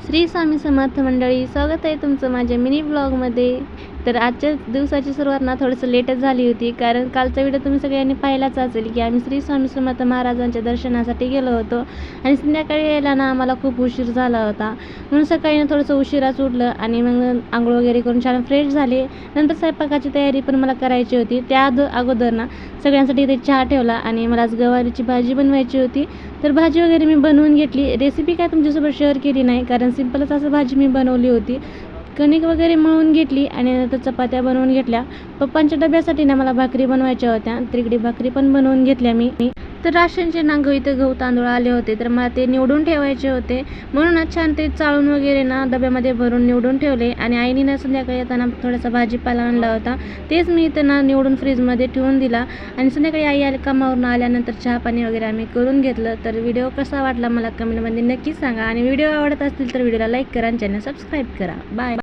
श्री स्वामी समर्थ मंडळी, स्वागत आहे तुमचं माझ्या मिनी ब्लॉगमध्ये. तर आजच्या दिवसाची सुरुवात ना थोडंसं लेटच झाली होती, कारण कालचा व्हिडिओ तुम्ही सगळ्यांनी पाहिलाच असेल की आम्ही श्री स्वामी समर्थ महाराजांच्या दर्शनासाठी गेलो होतो आणि संध्याकाळी यायला ना आम्हाला खूप उशीर झाला होता. म्हणून सकाळी ना थोडंसं उशिराच उठलं आणि मग आंघोळ वगैरे करून छान फ्रेश झाले. नंतर स्वयंपाकाची तयारी पण मला करायची होती. त्या अगोदर ना सगळ्यांसाठी इथे चहा ठेवला आणि मला आज गवारीची भाजी बनवायची होती. तर भाजी वगैरे मी बनवून घेतली. रेसिपी काय तुमच्यासोबत शेअर केली नाही, कारण सिंपलच असं भाजी मी बनवली होती. कणिक वगैरे मळून घेतली आणि नंतर चपात्या बनवून घेतल्या. पप्पांच्या डब्यासाठी ना मला भाकरी बनवायच्या होत्या, तर इकडे भाकरी पण बनवून घेतल्या मी. तर राशनचे ना इथं गहू तांदूळ आले होते, तर मला ते निवडून ठेवायचे होते. म्हणून छान ते चाळून वगैरे ना डब्यामध्ये भरून निवडून ठेवले. आणि आईने ना संध्याकाळी येताना थोडासा भाजीपाला आणला होता, तेच मी इथं ना निवडून फ्रीजमध्ये ठेवून दिला. आणि संध्याकाळी आई कामावरून आल्यानंतर चहा पाणी वगैरे आम्ही करून घेतलं. तर व्हिडिओ कसा वाटला मला कमेंटमध्ये नक्की सांगा. आणि व्हिडिओ आवडत असतील तर व्हिडिओला लाईक करा आणि चॅनल सबस्क्राईब करा. बाय.